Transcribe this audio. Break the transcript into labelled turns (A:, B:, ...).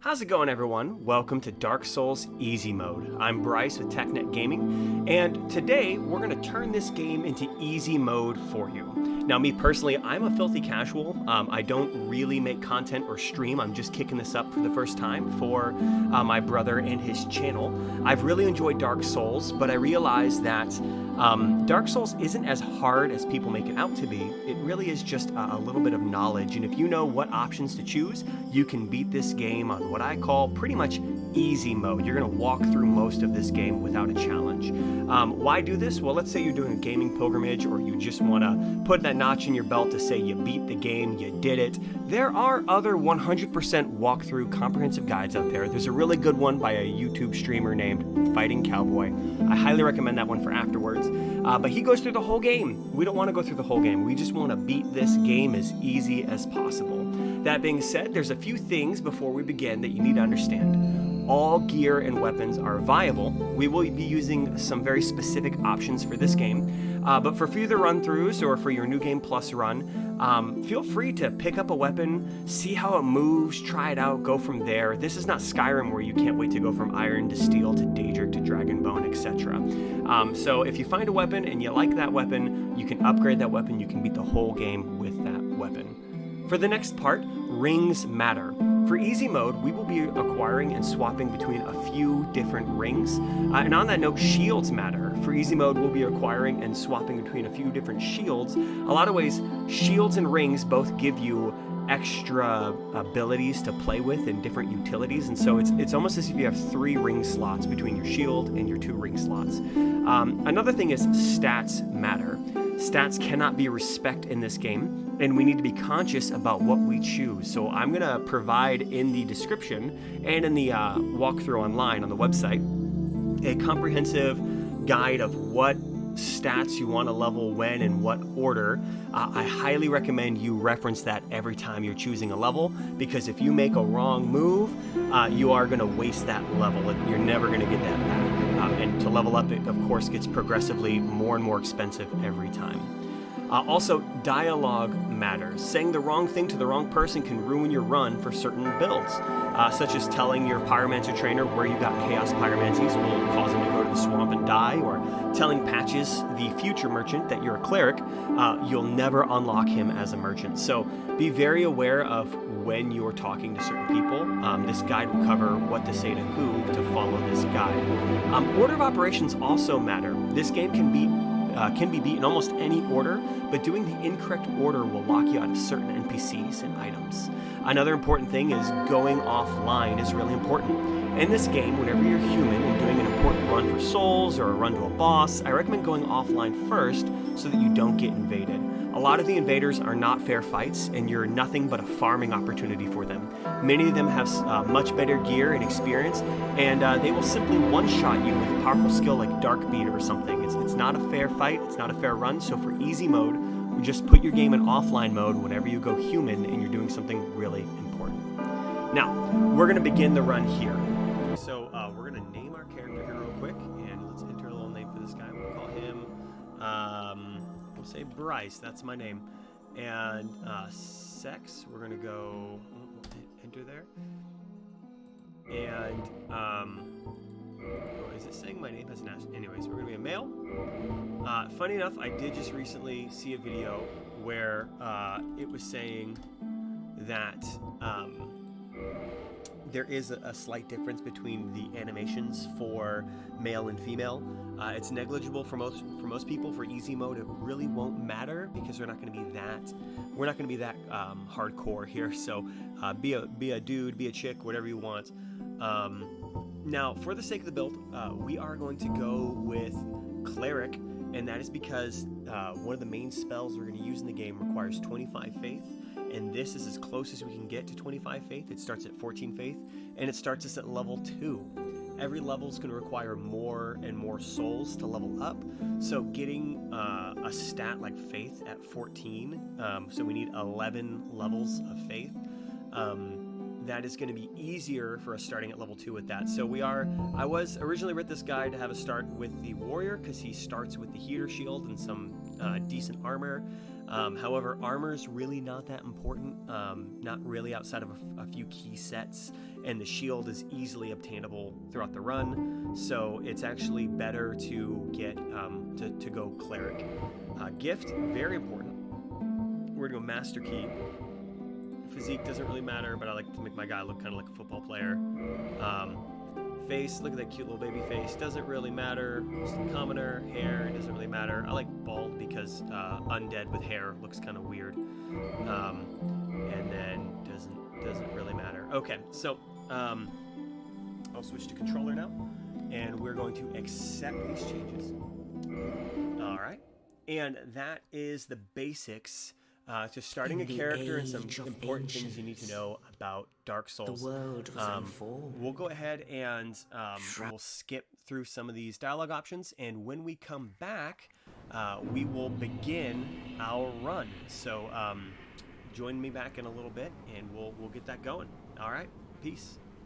A: How's it going, everyone? Welcome to Dark Souls Easy Mode. I'm Bryce with TechNet Gaming, and today we're going to turn this game into easy mode for you. Now, me personally, I'm a filthy casual. I don't really make content or stream. I'm just kicking this up for the first time for my brother and his channel. I've really enjoyed Dark Souls, but I realized that Dark Souls isn't as hard as people make it out to be. It really is just a little bit of knowledge, and if you know what options to choose, you can beat this game on what I call pretty much easy mode. You're going to walk through most of this game without a challenge. Why do this? Well, let's say you're doing a gaming pilgrimage, or you just want to put that notch in your belt to say you beat the game, you did it. There are other 100% walkthrough comprehensive guides out there. There's a really good one by a YouTube streamer named Fighting Cowboy. I highly recommend that one for afterwards. But he goes through the whole game. We don't want to go through the whole game. We just want to beat this game as easy as possible. That being said, there's a few things before we begin that you need to understand. All gear and weapons are viable. We will be using some very specific options for this game, but for future run-throughs or for your New Game Plus run, feel free to pick up a weapon, see how it moves, try it out, go from there. This is not Skyrim where you can't wait to go from iron to steel to Daedric to dragonbone, etc. So if you find a weapon and you like that weapon, you can upgrade that weapon, you can beat the whole game with that weapon. For the next part, rings matter. For easy mode, we will be acquiring and swapping between a few different rings. And on that note, shields matter. For easy mode, we'll be acquiring and swapping between a few different shields. A lot of ways, shields and rings both give you extra abilities to play with and different utilities, and so it's almost as if you have 3 ring slots between your shield and your 2 ring slots. Another thing is stats matter. Stats cannot be respec'd in this game, and we need to be conscious about what we choose. So I'm going to provide in the description and in the walkthrough online on the website a comprehensive guide of what stats you want to level when and what order. I highly recommend you reference that every time you're choosing a level, because if you make a wrong move, you are going to waste that level and you're never going to get that back. And to level up, it of course gets progressively more and more expensive every time. Also, dialogue matters. Saying the wrong thing to the wrong person can ruin your run for certain builds, such as telling your Pyromancer trainer where you got Chaos Pyromancies will cause him to go to the swamp and die, or telling Patches, the future merchant, that you're a cleric, you'll never unlock him as a merchant. So be very aware of when you're talking to certain people. This guide will cover what to say to who to follow this guide. Order of operations also matter. This game can be beat in almost any order, but doing the incorrect order will lock you out of certain NPCs and items. Another important thing is going offline is really important. In this game, whenever you're human and doing an important run for souls or a run to a boss, I recommend going offline first so that you don't get invaded. A lot of the invaders are not fair fights, and you're nothing but a farming opportunity for them. Many of them have much better gear and experience, and they will simply one-shot you with a powerful skill like Dark Beat or something. It's not a fair fight, it's not a fair run, so for easy mode, just put your game in offline mode whenever you go human and you're doing something really important. Now, we're going to begin the run here. So we're going to name our character here real quick, and let's enter a little name for this guy. We'll call him... we'll say Bryce, that's my name. And sex, we're gonna go enter there. And is it saying my name as an ask? Anyways, we're gonna be a male. Funny enough, I did just recently see a video where it was saying that there is a slight difference between the animations for male and female. It's negligible for most people. For easy mode, it really won't matter because we're not going to be that hardcore here. So be a dude, be a chick, whatever you want. Now, for the sake of the build, we are going to go with cleric, and that is because one of the main spells we're going to use in the game requires 25 faith. And this is as close as we can get to 25 faith. It starts at 14 faith, and it starts us at level 2. Every level is going to require more and more souls to level up. So getting a stat like faith at 14, so we need 11 levels of faith. That is going to be easier for us starting at level 2 with that. So I was originally wrote this guy to have a start with the warrior because he starts with the heater shield and some decent armor. However, armor's really not that important, not really outside of a few key sets, and the shield is easily obtainable throughout the run, so it's actually better to get to go cleric. Gift, very important. We're gonna go master key. Physique doesn't really matter, but I like to make my guy look kind of like a football player. Face, look at that cute little baby face, doesn't really matter. Just a commoner. Hair, doesn't really matter. I like bald because undead with hair looks kind of weird. And then doesn't really matter. Okay, so I'll switch to controller now, and we're going to accept these changes. All right, and that is the basics to starting a character and some important things you need to know about Dark Souls. We'll go ahead and we'll skip through some of these dialogue options, and when we come back, we will begin our run. So join me back in a little bit, and we'll get that going. All right, peace.